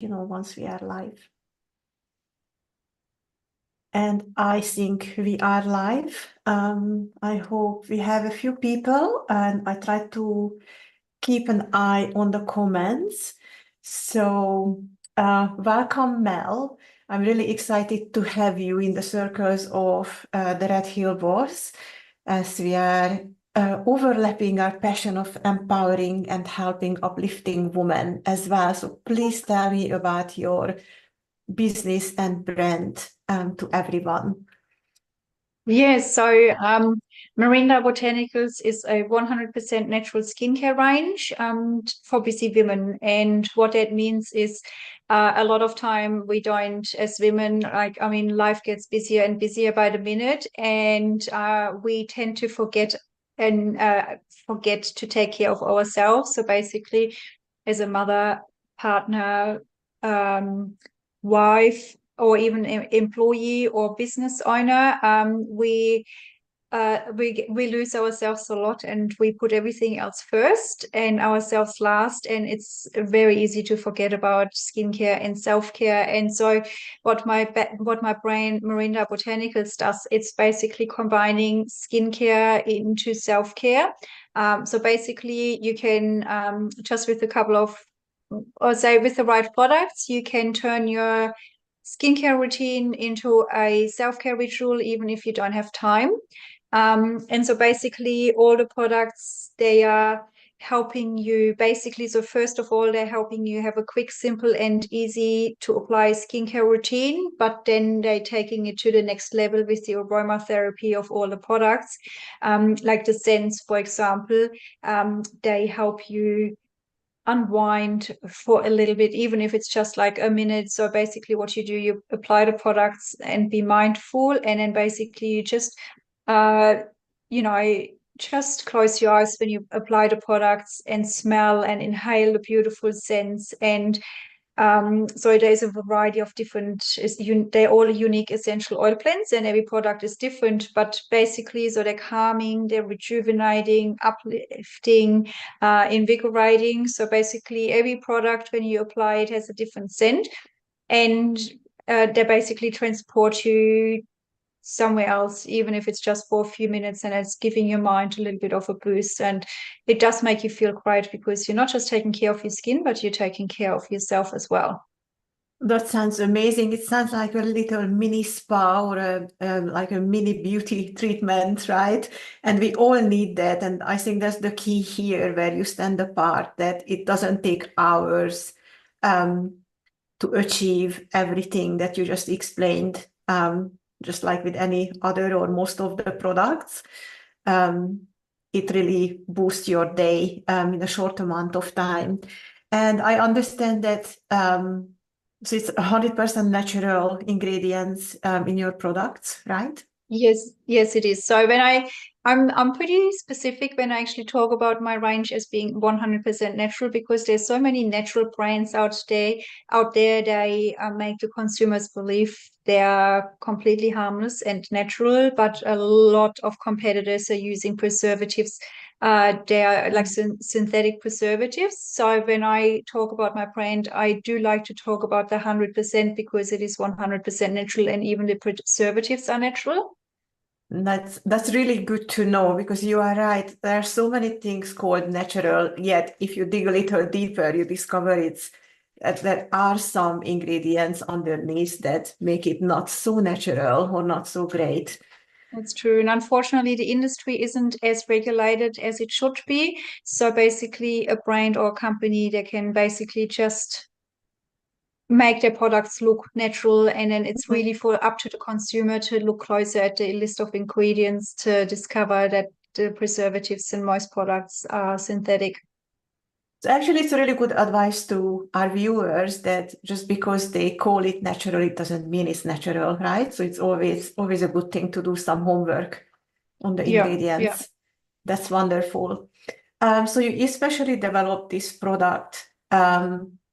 once we are live. And I think we are live. I hope we have a few people, and I try to keep an eye on the comments. So, welcome, Mel. I'm really excited to have you in the circles of the Red Hill Boss, as we are overlapping our passion of empowering and helping uplifting women as well. So please tell me about your business and brand to everyone. Yes, so Marinda Botanicals is a 100% natural skincare range for busy women. And what that means is a lot of time we don't, as women, life gets busier and busier by the minute, and we tend to forget to take care of ourselves. So basically, as a mother, partner, wife, or even employee or business owner, we lose ourselves a lot, and we put everything else first and ourselves last, and it's very easy to forget about skincare and self-care. And so what my brand Marinda Botanicals does, it's basically combining skincare into self-care. So basically you can just with a couple of, or say with the right products, you can turn your skincare routine into a self-care ritual, even if you don't have time. And so basically all the products, they are helping you basically. So first of all, they're helping you have a quick, simple and easy to apply skincare routine, but then they're taking it to the next level with the aromatherapy of all the products. Like the scents, for example, they help you unwind for a little bit, even if it's just like a minute. So basically what you do, you apply the products and be mindful, and then basically you just just close your eyes when you apply the products and smell and inhale the beautiful scents. And so there's a variety of different, they're all unique essential oil blends, and every product is different, but basically, so they're calming, they're rejuvenating, uplifting, invigorating. So basically every product, when you apply it, has a different scent, and they basically transport you somewhere else, even if it's just for a few minutes, and it's giving your mind a little bit of a boost. And it does make you feel great, because you're not just taking care of your skin, but you're taking care of yourself as well. That sounds amazing. It sounds like a little mini spa or like a mini beauty treatment, right? And we all need that. And I think that's the key here, where you stand apart, that it doesn't take hours to achieve everything that you just explained, just like with any other or most of the products. It really boosts your day in a short amount of time. And I understand that so it's 100% natural ingredients in your products, right? Yes, it is. So I'm pretty specific when I actually talk about my range as being 100% natural, because there's so many natural brands out there. They make the consumers believe they are completely harmless and natural, but a lot of competitors are using preservatives. They are like synthetic preservatives. So when I talk about my brand, I do like to talk about the 100%, because it is 100% natural, and even the preservatives are natural. That's really good to know, because you are right. There are so many things called natural, yet if you dig a little deeper, you discover there are some ingredients underneath that make it not so natural or not so great. That's true. And unfortunately, the industry isn't as regulated as it should be. So basically, a brand or a company, they can basically just make their products look natural, and then it's really for up to the consumer to look closer at the list of ingredients to discover that the preservatives in most products are synthetic. So actually, it's a really good advice to our viewers that just because they call it natural, it doesn't mean it's natural, right? So it's always a good thing to do some homework on the Yeah. ingredients. That's wonderful. So you especially developed this product,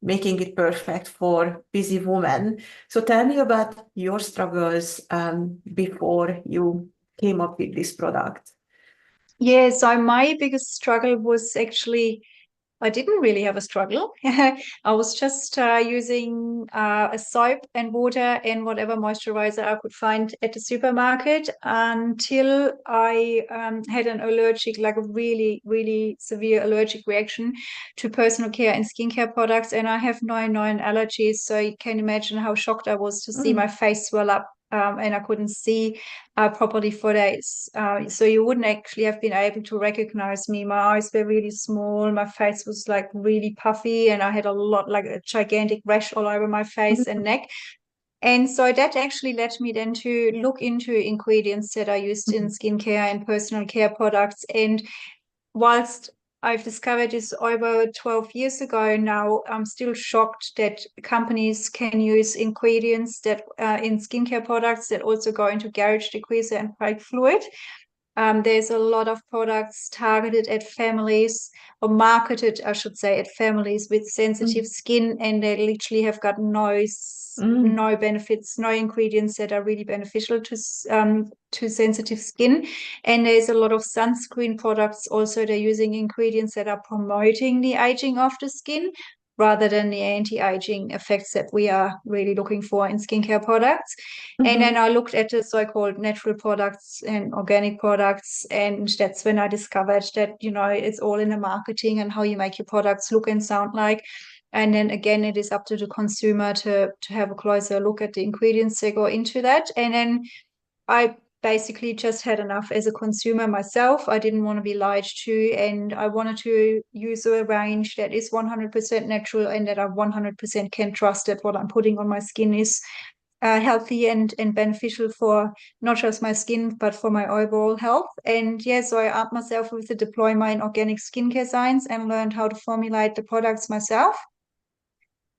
making it perfect for busy women. So tell me about your struggles before you came up with this product. Yeah, so my biggest struggle was actually I didn't really have a struggle. I was just using a soap and water and whatever moisturizer I could find at the supermarket until I had an allergic, like a really, really severe allergic reaction to personal care and skincare products. And I have no known allergies. So you can imagine how shocked I was to see my face swell up. And I couldn't see properly for days. So you wouldn't actually have been able to recognize me. My eyes were really small. My face was like really puffy, and I had a lot, like a gigantic rash all over my face and neck. And so that actually led me then to look into ingredients that are used in skincare and personal care products. And whilst I've discovered this over 12 years ago now, I'm still shocked that companies can use ingredients that in skincare products that also go into garage degreaser and brake fluid. There's a lot of products targeted at families, or marketed, I should say, at families with sensitive skin, and they literally have got no benefits, no ingredients that are really beneficial to sensitive skin. And there's a lot of sunscreen products also. They're using ingredients that are promoting the aging of the skin rather than the anti-aging effects that we are really looking for in skincare products. And then I looked at the so-called natural products and organic products, and that's when I discovered that, you know, it's all in the marketing and how you make your products look and sound like. And then again, it is up to the consumer to have a closer look at the ingredients that go into that. And then I basically just had enough as a consumer myself. I didn't want to be lied to, and I wanted to use a range that is 100% natural and that I 100% can trust that what I'm putting on my skin is healthy and beneficial for not just my skin, but for my overall health. And yeah, so I armed myself with the diploma in organic skincare science and learned how to formulate the products myself.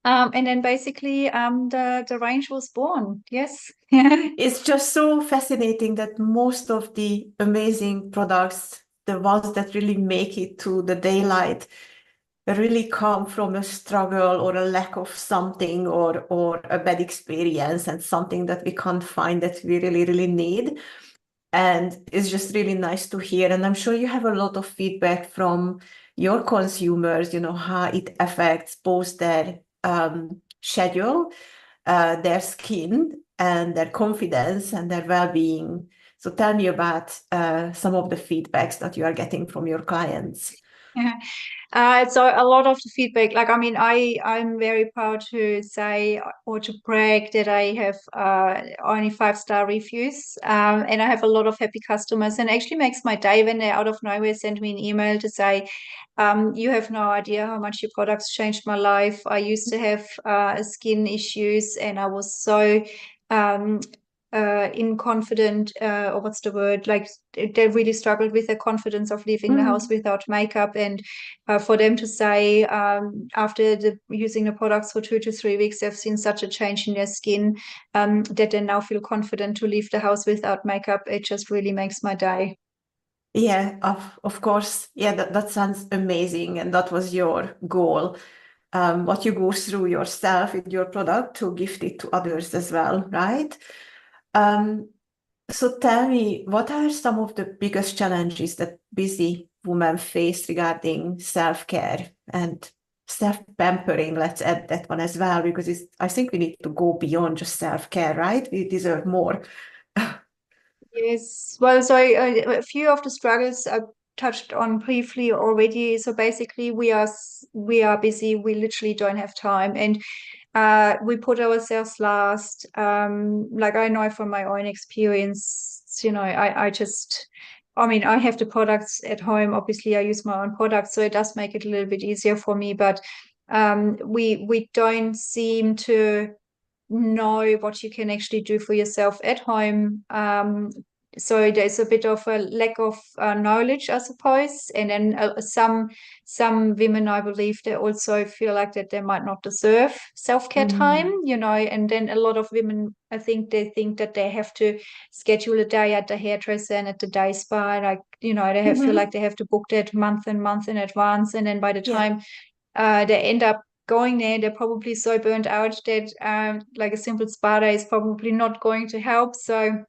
And then basically the range was born. Yes. It's just so fascinating that most of the amazing products, the ones that really make it to the daylight, really come from a struggle or a lack of something, or a bad experience, and something that we can't find that we really, really need. And it's just really nice to hear. And I'm sure you have a lot of feedback from your consumers, you know, how it affects both their schedule, their skin, and their confidence and their well-being. So tell me about some of the feedbacks that you are getting from your clients. So a lot of the feedback, like, I mean, I'm very proud to say or to brag that I have only 5-star reviews, and I have a lot of happy customers, and it actually makes my day when they out of nowhere send me an email to say, you have no idea how much your products changed my life. I used to have skin issues, and I was so inconfident, or what's the word, like they really struggled with their confidence of leaving the house without makeup. And for them to say after using the products for 2 to 3 weeks, they've seen such a change in their skin, that they now feel confident to leave the house without makeup, it just really makes my day. Yeah, of course. Yeah, that sounds amazing. And that was your goal. What you go through yourself with your product, to gift it to others as well, right? So tell me, what are some of the biggest challenges that busy women face regarding self-care and self-pampering? Let's add that one as well, because I think we need to go beyond just self-care, right? We deserve more. Yes, well, so a few of the struggles I touched on briefly already. So basically, we are busy. We literally don't have time, and we put ourselves last. Like, I know from my own experience, you know, I mean, I have the products at home. Obviously, I use my own products, so it does make it a little bit easier for me. But we don't seem to know what you can actually do for yourself at home. So there's a bit of a lack of knowledge, I suppose. And then some women, I believe, they also feel like that they might not deserve self-care time, you know. And then a lot of women, I think, they think that they have to schedule a day at the hairdresser and at the day spa, like, you know, feel like they have to book that month and month in advance. And then by the time they end up going there, they're probably so burnt out that like a simple spa day is probably not going to help. So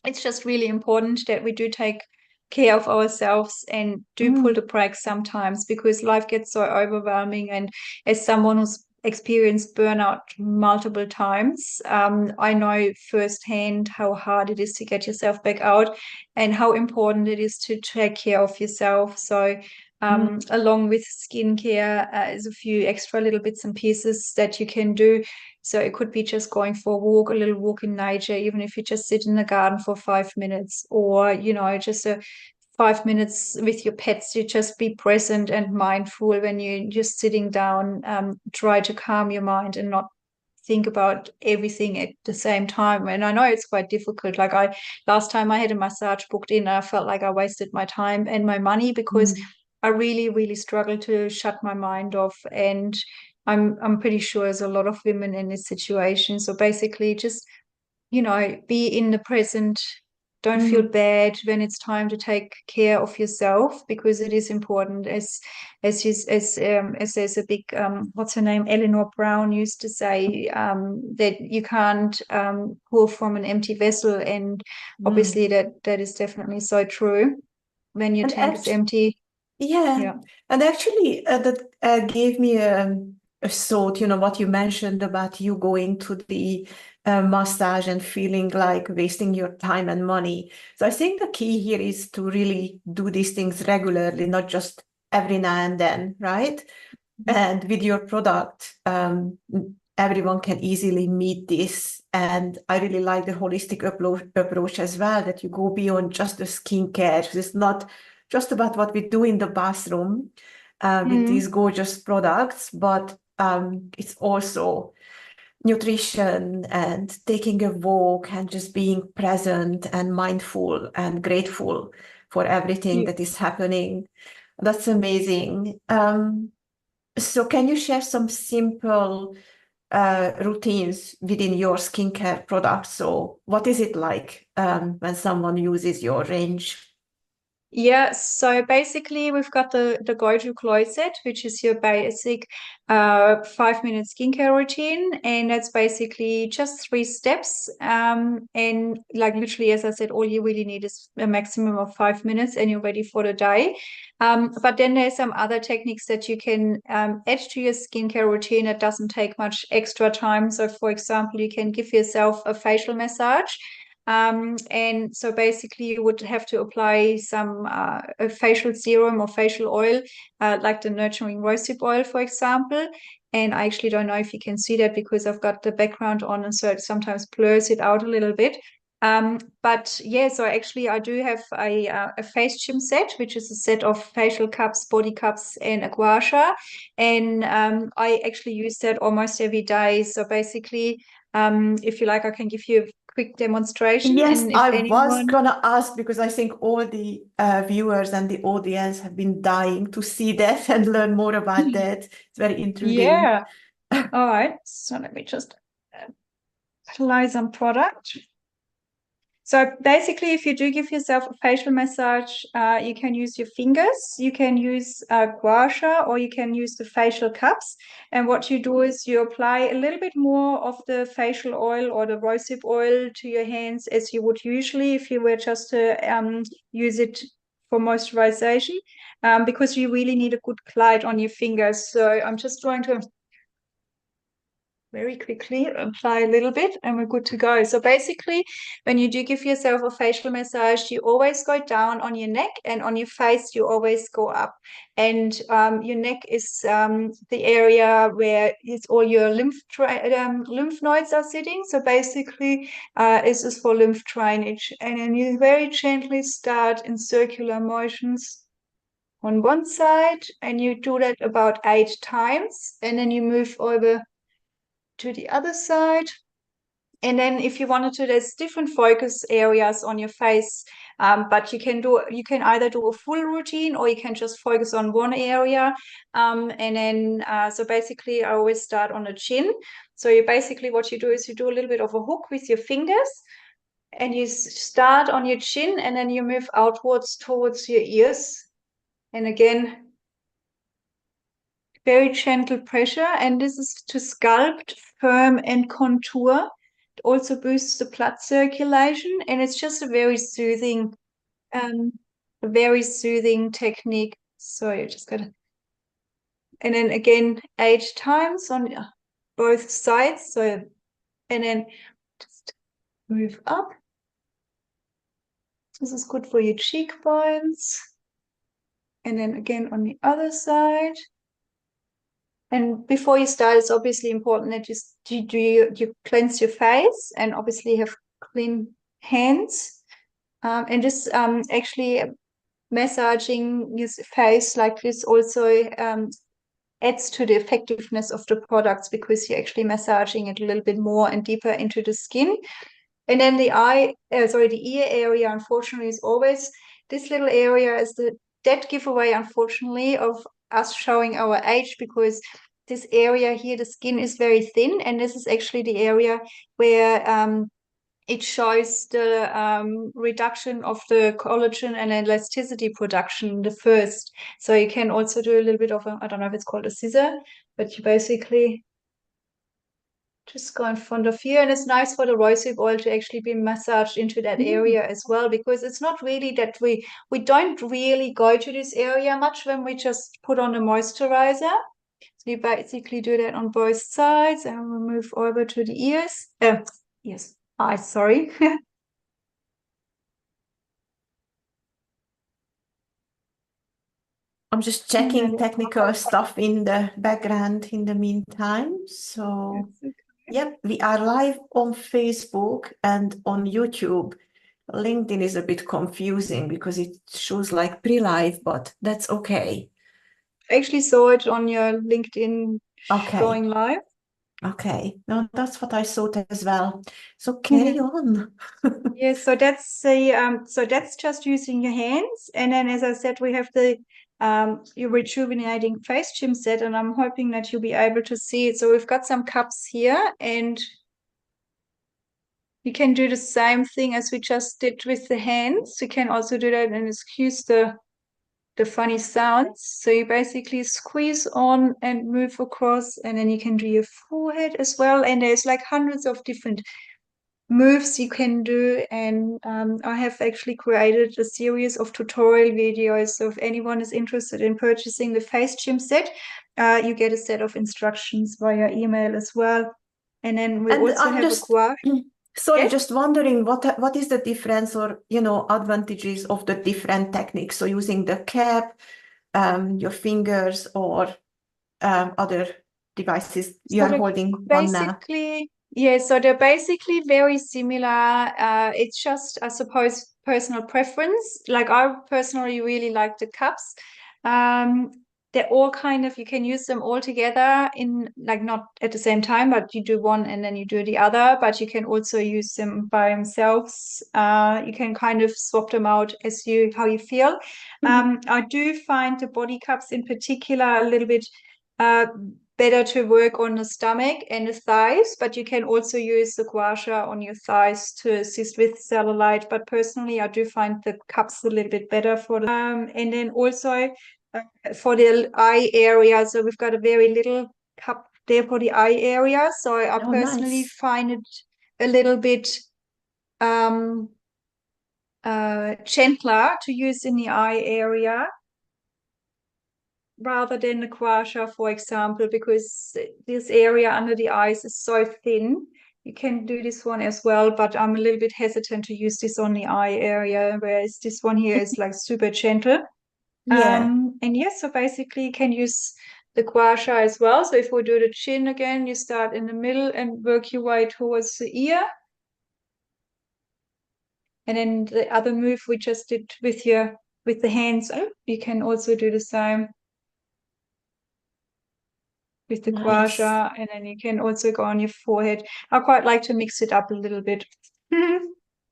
it's just really important that we do take care of ourselves and do pull Mm. the brakes sometimes, because life gets so overwhelming. And as someone who's experienced burnout multiple times, I know firsthand how hard it is to get yourself back out and how important it is to take care of yourself. So Mm. along with skincare, is a few extra little bits and pieces that you can do. So it could be just going for a walk, a little walk in nature, even if you just sit in the garden for 5 minutes, or, you know, just a 5 minutes with your pets. You just be present and mindful when you're just sitting down. Try to calm your mind and not think about everything at the same time. And I know it's quite difficult. Like last time I had a massage booked in, I felt like I wasted my time and my money, because Mm. I really, really struggled to shut my mind off. And I'm pretty sure there's a lot of women in this situation. So basically just, you know, be in the present. Don't feel Mm. bad when it's time to take care of yourself, because it is important. As there's a big what's her name, Eleanor Brown used to say, that you can't pour from an empty vessel, and Mm. obviously that is definitely so true. When your And tank is empty, yeah, yeah. and actually, that gave me a thought, what you mentioned about you going to the massage and feeling like wasting your time and money. So I think the key here is to really do these things regularly, not just every now and then, right? And with your product, everyone can easily meet this. And I really like the holistic approach as well, that you go beyond just the skincare. It's not just about what we do in the bathroom with these Mm. gorgeous products, but it's also nutrition and taking a walk and just being present and mindful and grateful for everything Yeah. that is happening. That's amazing. So can you share some simple routines within your skincare products? So what is it like when someone uses your range? Yeah, so basically we've got the go-to closet, which is your basic 5 minute skincare routine, and that's basically just 3 steps. And like literally, as I said, all you really need is a maximum of 5 minutes, and you're ready for the day. But then there's some other techniques that you can add to your skincare routine. It doesn't take much extra time. So, for example, you can give yourself a facial massage. And so basically you would have to apply some a facial serum or facial oil, like the nurturing rosehip oil, for example. And I actually don't know if you can see that because I've got the background on, and so it sometimes blurs it out a little bit. But yeah, so actually I do have a face gym set, which is a set of facial cups, body cups, and a gua sha. And I actually use that almost every day. So basically, if you like, I can give you a quick demonstration. Yes, And if I was anyone, gonna ask because I think all the viewers and the audience have been dying to see that and learn more about that. It's very intriguing. yeah, all right. So let me just apply some product. So basically, if you do give yourself a facial massage, you can use your fingers, you can use gua sha, or you can use the facial cups. And what you do is you apply a little bit more of the facial oil or the rosehip oil to your hands as you would usually if you were just to use it for moisturization, because you really need a good glide on your fingers. So I'm just trying to very quickly apply a little bit and we're good to go. So basically, when you do give yourself a facial massage, you always go down on your neck, and on your face you always go up. And your neck is the area where it's all your lymph nodes are sitting. So basically, this is for lymph drainage. And then you very gently start in circular motions on one side, and you do that about 8 times, and then you move over to the other side. And then if you wanted to, there's different focus areas on your face, but you can either do a full routine or you can just focus on one area. And then so basically I always start on the chin. So you basically what you do is you do a little bit of a hook with your fingers, and you start on your chin, and then you move outwards towards your ears. And again, very gentle pressure, and this is to sculpt, firm, and contour. It also boosts the blood circulation, and it's just a very soothing um, a very soothing technique. So you just gotta, and then again 8 times on both sides. So, and then just move up. This is good for your cheekbones. And then again on the other side. And before you start, it's obviously important that you cleanse your face and obviously have clean hands. And just actually massaging your face like this also adds to the effectiveness of the products, because you're actually massaging it a little bit more and deeper into the skin. And then the ear area, unfortunately, is always this little area is the dead giveaway, unfortunately, of us showing our age, because this area here, the skin is very thin, and this is actually the area where it shows the reduction of the collagen and elasticity production the first. So you can also do a little bit of I don't know if it's called a scissor, but you basically just go in front of you, and it's nice for the rosehip oil to actually be massaged into that area as well, because it's not really that we don't really go to this area much when we just put on a moisturizer. So you basically do that on both sides, and we'll move over to the ears. Yes, eyes, sorry. I'm just checking technical stuff in the background in the meantime. So, yep, we are live on Facebook and on YouTube. LinkedIn is a bit confusing because it shows like pre-live, but that's okay. I actually saw it on your LinkedIn going live. Okay, no, that's what I thought as well. So carry on. Yes, so that's just using your hands, and then as I said, we have the your rejuvenating face gym set, and I'm hoping that you'll be able to see it. So we've got some cups here, and you can do the same thing as we just did with the hands. You can also do that and excuse the funny sounds. So you basically squeeze on and move across, and then you can do your forehead as well. And there's like hundreds of different moves you can do, and I have actually created a series of tutorial videos. So if anyone is interested in purchasing the face gym set, you get a set of instructions via email as well. And then we also have a gouache. Sorry, just wondering what is the difference or advantages of the different techniques? So using the cap, your fingers, or other devices you are holding one now. Yeah, so they're basically very similar. It's just, I suppose, personal preference. Like I personally really like the cups. They're all kind of, you can use them all together in like not at the same time, but you do one and then you do the other, but you can also use them by themselves. You can kind of swap them out as how you feel. I do find the body cups in particular a little bit better to work on the stomach and the thighs, but you can also use the gua sha on your thighs to assist with cellulite. But personally, I do find the cups a little bit better for the and then also for the eye area. So we've got a very little cup there for the eye area. So I personally find it a little bit gentler to use in the eye area rather than the gua sha, for example, because this area under the eyes is so thin. You can do this one as well, but I'm a little bit hesitant to use this on the eye area, whereas this one here is like super gentle. And yes, so basically you can use the gua sha as well. So if we do the chin again, you start in the middle and work your way towards the ear. And then the other move we just did with the hands, you can also do the same with the gua sha, and then you can also go on your forehead. I quite like to mix it up a little bit.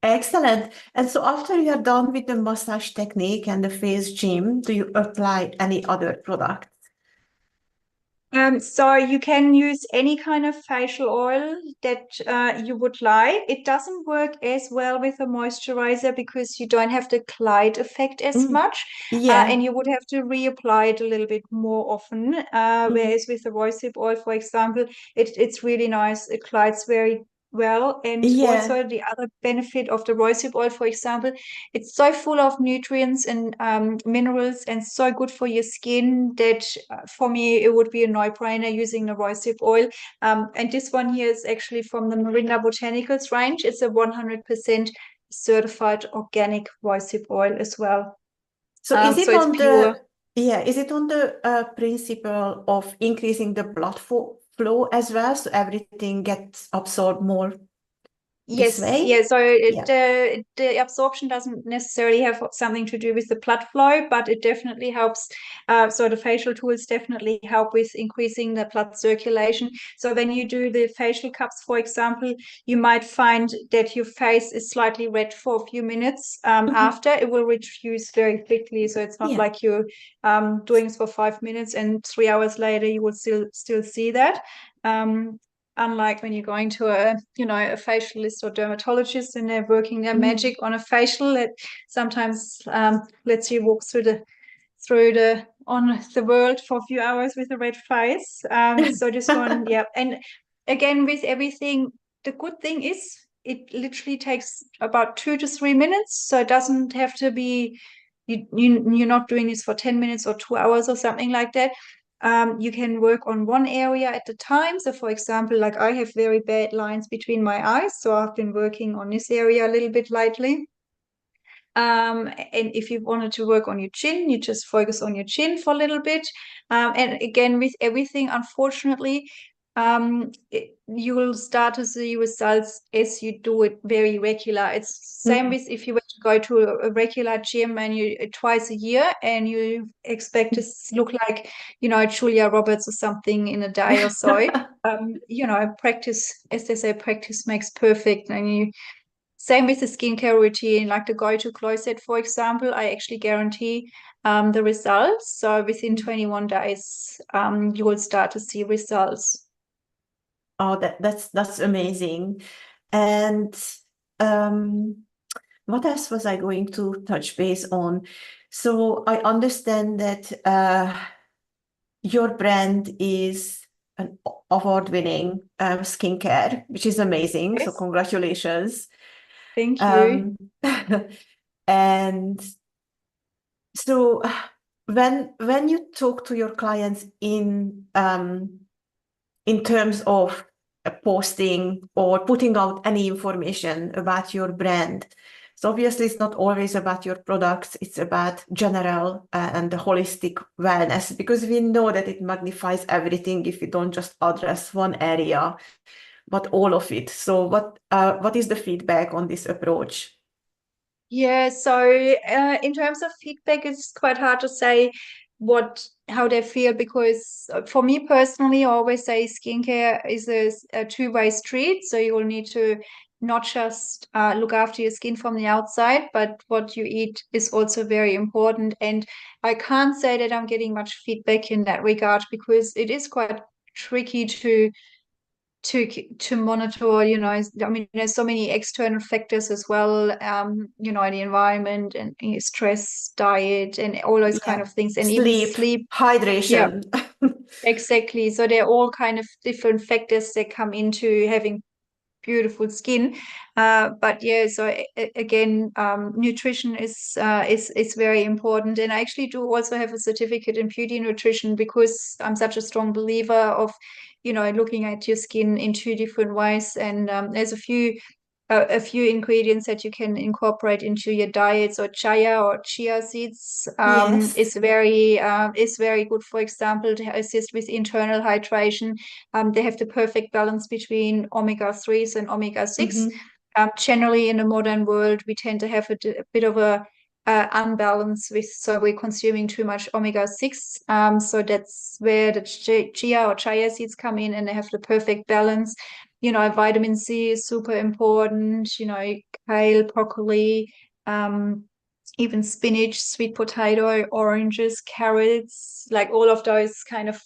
Excellent. And so after you are done with the massage technique and the face gym, do you apply any other product? So you can use any kind of facial oil that you would like. It doesn't work as well with a moisturizer because you don't have the Clyde effect as much. And you would have to reapply it a little bit more often. Whereas with the rosehip oil, for example, it's really nice. It glides very well. And Yeah. also the other benefit of the rosehip oil, for example, it's so full of nutrients and minerals and so good for your skin that for me it would be a no-brainer using the rosehip oil. And this one here is actually from the Moringa Botanicals range. It's a 100% certified organic rosehip oil as well. So is it So it's on pure. is it on the principle of increasing the blood flow as well, so everything gets absorbed more this Yes, way? yeah. So Yeah. the absorption doesn't necessarily have something to do with the blood flow, but it definitely helps. So the facial tools definitely help with increasing the blood circulation. So when you do the facial cups, for example, you might find that your face is slightly red for a few minutes. After it will reduce very quickly. So it's not Yeah. like you're doing this for 5 minutes and 3 hours later you will still see that. Unlike when you're going to a facialist or dermatologist and they're working their magic on a facial that sometimes lets you walk through the on the world for a few hours with a red face. So this one, yeah. And again, with everything, the good thing is it literally takes about 2 to 3 minutes, so it doesn't have to be you're not doing this for 10 minutes or 2 hours or something like that. You can work on one area at a time. So for example, like I have very bad lines between my eyes, so I've been working on this area a little bit lightly. And if you wanted to work on your chin, you just focus on your chin for a little bit. And again, with everything, unfortunately, you will start to see results as you do it very regular. It's same with if you were to go to a regular gym and you twice a year and you expect to look like, Julia Roberts or something in a day or so. Practice, as they say, practice makes perfect. And same with the skincare routine, like the go-to closet, for example, I actually guarantee the results. So within 21 days, you will start to see results. Oh, that's amazing. And what else was I going to touch base on? So I understand that your brand is an award-winning skincare, which is amazing. So Yes, congratulations. thank you. Um, and so when you talk to your clients in terms of posting or putting out any information about your brand. So obviously it's not always about your products, it's about general and the holistic wellness, because we know that it magnifies everything if you don't just address one area, but all of it. So what is the feedback on this approach? Yeah, so in terms of feedback, it's quite hard to say how they feel because for me personally, I always say skincare is a two-way street. So you will need to not just look after your skin from the outside, but what you eat is also very important. And I can't say that I'm getting much feedback in that regard because it is quite tricky to monitor. I mean, there's so many external factors as well, the environment and stress, diet, and all those kind Yeah, of things, and even sleep, sleep. Yeah, hydration. exactly. So they're all kind of different factors that come into having beautiful skin. But yeah, so again, nutrition is very important, and I actually do also have a certificate in beauty nutrition because I'm such a strong believer of looking at your skin in two different ways. And there's a few ingredients that you can incorporate into your diet. So chia seeds Yes. is very good, for example, to assist with internal hydration. They have the perfect balance between omega-3s and omega-6. Mhm. Generally, in the modern world, we tend to have a bit of a unbalance so we're consuming too much omega-6. So that's where the chia seeds come in, and they have the perfect balance. Vitamin C is super important, kale, broccoli, even spinach, sweet potato, oranges, carrots, like all of those kind of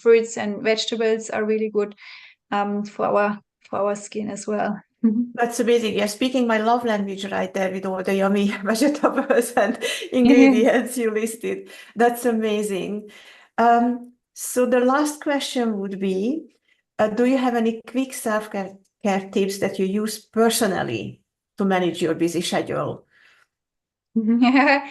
fruits and vegetables are really good for our skin as well. That's amazing. You're speaking my love language right there with all the yummy vegetables and ingredients you listed. That's amazing. So the last question would be, do you have any quick self-care care tips that you use personally to manage your busy schedule? Well,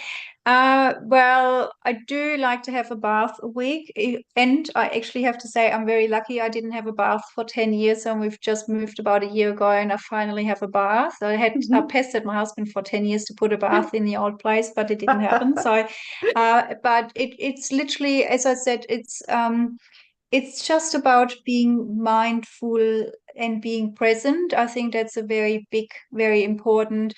I do like to have a bath a week, and I actually have to say I'm very lucky. I didn't have a bath for 10 years, and we've just moved about a year ago, and I finally have a bath. I pestered my husband for 10 years to put a bath in the old place, but it didn't happen. So, but it's literally, as I said, it's just about being mindful and being present. I think that's a very big, very important.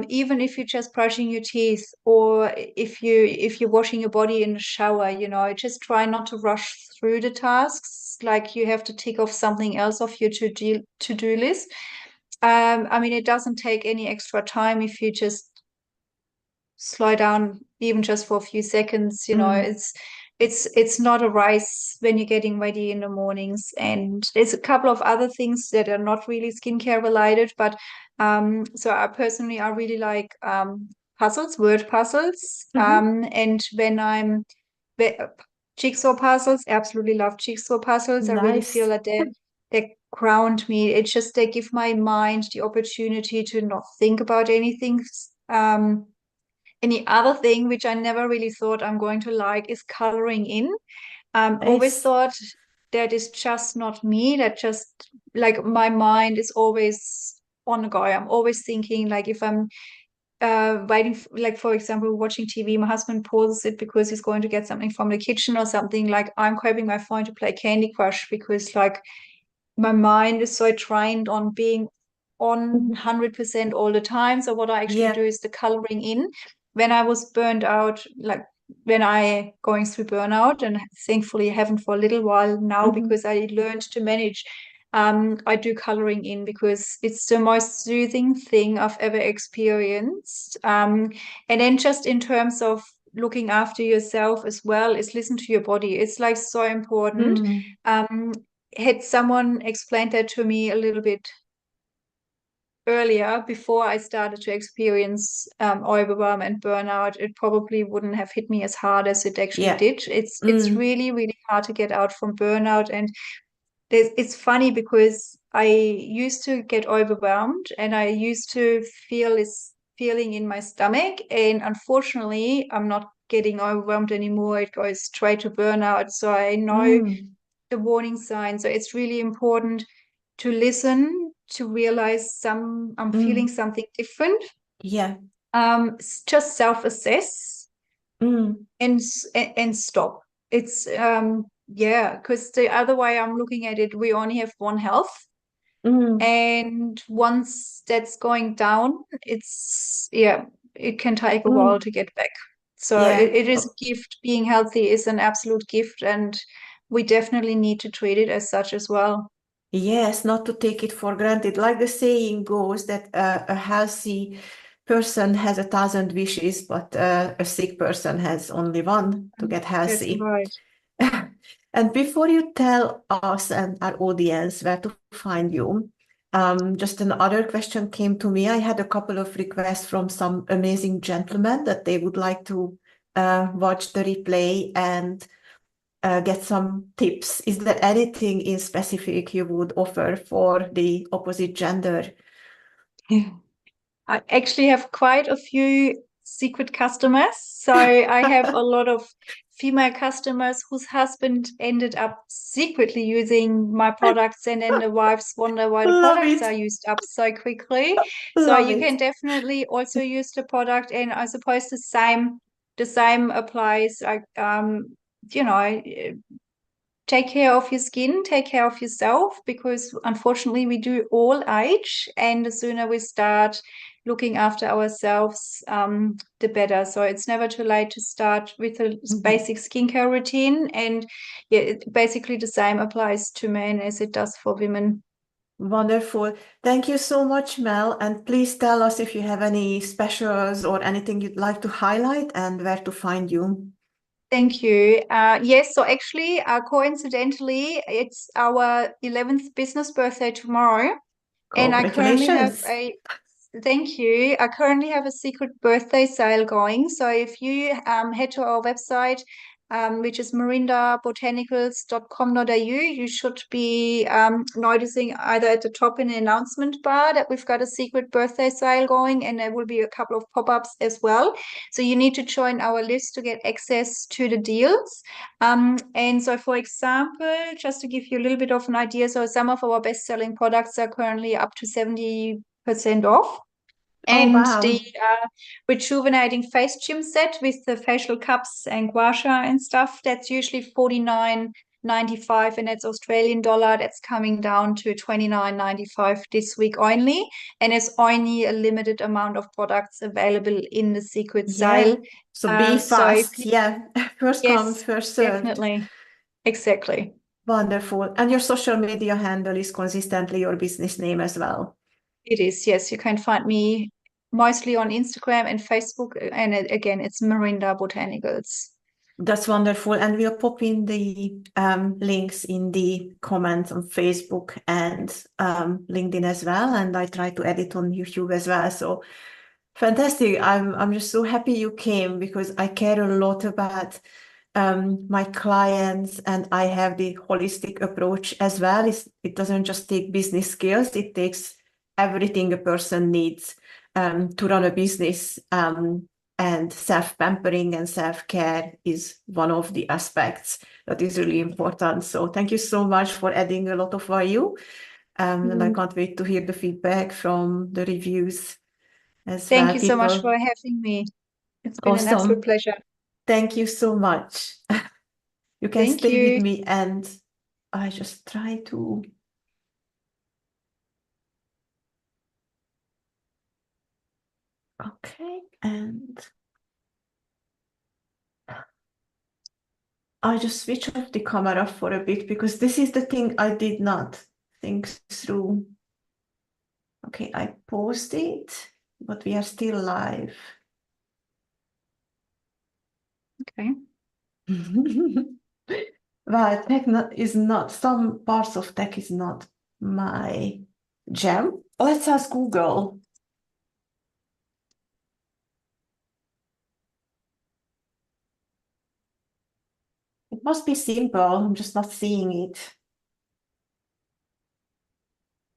Even if you're just brushing your teeth, or if you're washing your body in the shower, just try not to rush through the tasks like you have to tick off something else off your to-do list. I mean, it doesn't take any extra time if you just slow down, even just for a few seconds. It's not a race when you're getting ready in the mornings. And there's a couple of other things that are not really skincare related, but so I really like puzzles, word puzzles. And when jigsaw puzzles, absolutely love jigsaw puzzles. I really feel Nice. that they ground me. It's just they give my mind the opportunity to not think about anything. Any other thing which I never really thought I'm going to like is coloring in. Always Nice. thought that is just not me. That just like my mind is always on the go. I'm always thinking, like, if I'm waiting, like, for example, watching TV, my husband pauses it because he's going to get something from the kitchen or something. Like, I'm grabbing my phone to play Candy Crush because, like, my mind is so trained on being on 100% all the time. So what I actually do Yeah. is the coloring in. When I was burned out, like when I going through burnout, and thankfully I haven't for a little while now because I learned to manage. I do coloring in because it's the most soothing thing I've ever experienced. And then just in terms of looking after yourself as well is listen to your body. It's like so important. Um, had someone explained that to me a little bit earlier before I started to experience overwhelm and burnout, it probably wouldn't have hit me as hard as it actually Yeah. did. It's really, really hard to get out from burnout. And it's funny because I used to get overwhelmed and I used to feel this feeling in my stomach. And unfortunately, I'm not getting overwhelmed anymore. It goes straight to burnout. So I know the warning signs. So it's really important to listen, to realize I'm feeling something different. Yeah. Just self-assess Mm. and stop. It's yeah, because the other way I'm looking at it, we only have one health. Mm. And once that's going down, it can take a while Mm. to get back. So Yeah. it is a gift. Being healthy is an absolute gift, and we definitely need to treat it as such as well. Yes, not to take it for granted. Like the saying goes that a healthy person has 1,000 wishes, but a sick person has only one to get That's healthy. right. And before you tell us and our audience where to find you, just another question came to me. I had a couple of requests from some amazing gentlemen that they would like to watch the replay and get some tips. Is there anything in specific you would offer for the opposite gender? I actually have quite a few secret customers. So I have a lot of female customers whose husband ended up secretly using my products, and then the wives wonder why the Love products are it. used up so quickly. So Love you can it. definitely also use the product, and I suppose the same applies. Like you know, take care of your skin, take care of yourself, because unfortunately we do all age, and the sooner we start looking after ourselves, the better. So it's never too late to start with a Mhm. basic skincare routine. And yeah, basically the same applies to men as it does for women. Wonderful. Thank you so much, Mel. And please tell us if you have any specials or anything you'd like to highlight and where to find you. Thank you. Yes, so actually, coincidentally, it's our 11th business birthday tomorrow. And I currently have Congratulations. a thank you. I currently have a secret birthday sale going. So if you head to our website, which is marindabotanicals.com.au. You should be noticing either at the top in the announcement bar that we've got a secret birthday sale going, and there will be a couple of pop-ups as well. So you need to join our list to get access to the deals. And so, for example, just to give you a little bit of an idea, so some of our best-selling products are currently up to 70% off. And wow. the rejuvenating face gym set with the facial cups and gua sha and stuff, that's usually $49.95, and that's Australian dollar. That's coming down to $29.95 this week only. And there's only a limited amount of products available in the secret sale. So be fast. First yes, come, first served. Definitely. Exactly. Wonderful. And your social media handle is consistently your business name as well. It is, yes. You can find me mostly on Instagram and Facebook. And again, it's Marinda Botanicals. That's wonderful. And we'll pop in the links in the comments on Facebook and LinkedIn as well. And I try to edit on YouTube as well. So fantastic. I'm just so happy you came, because I care a lot about my clients, and I have the holistic approach as well. It doesn't just take business skills, it takes everything a person needs to run a business, and self-pampering and self-care is one of the aspects that is really important. So thank you so much for adding a lot of value, and I can't wait to hear the feedback from the reviews as well. Thank you so much for having me. It's been an absolute pleasure. Thank you so much. You can stay with me, and I just try to. Okay, and I just switch off the camera for a bit, because this is the thing I did not think through. Okay, I paused it, but we are still live. Okay. Well, tech is not, some parts of tech is not my jam. Let's ask Google. It must be simple. I'm just not seeing it.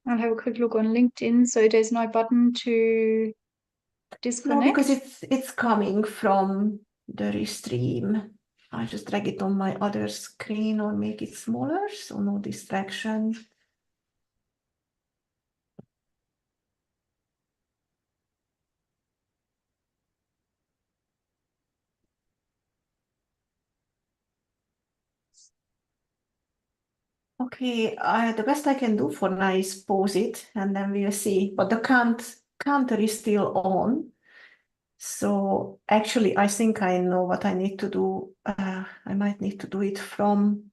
I'll have a quick look on LinkedIn. So there's no button to disconnect. No, because it's coming from the Restream. I just drag it on my other screen or make it smaller, so no distraction. Okay, the best I can do for now is pause it, and then we'll see. But the counter is still on. So actually, I think I know what I need to do. I might need to do it from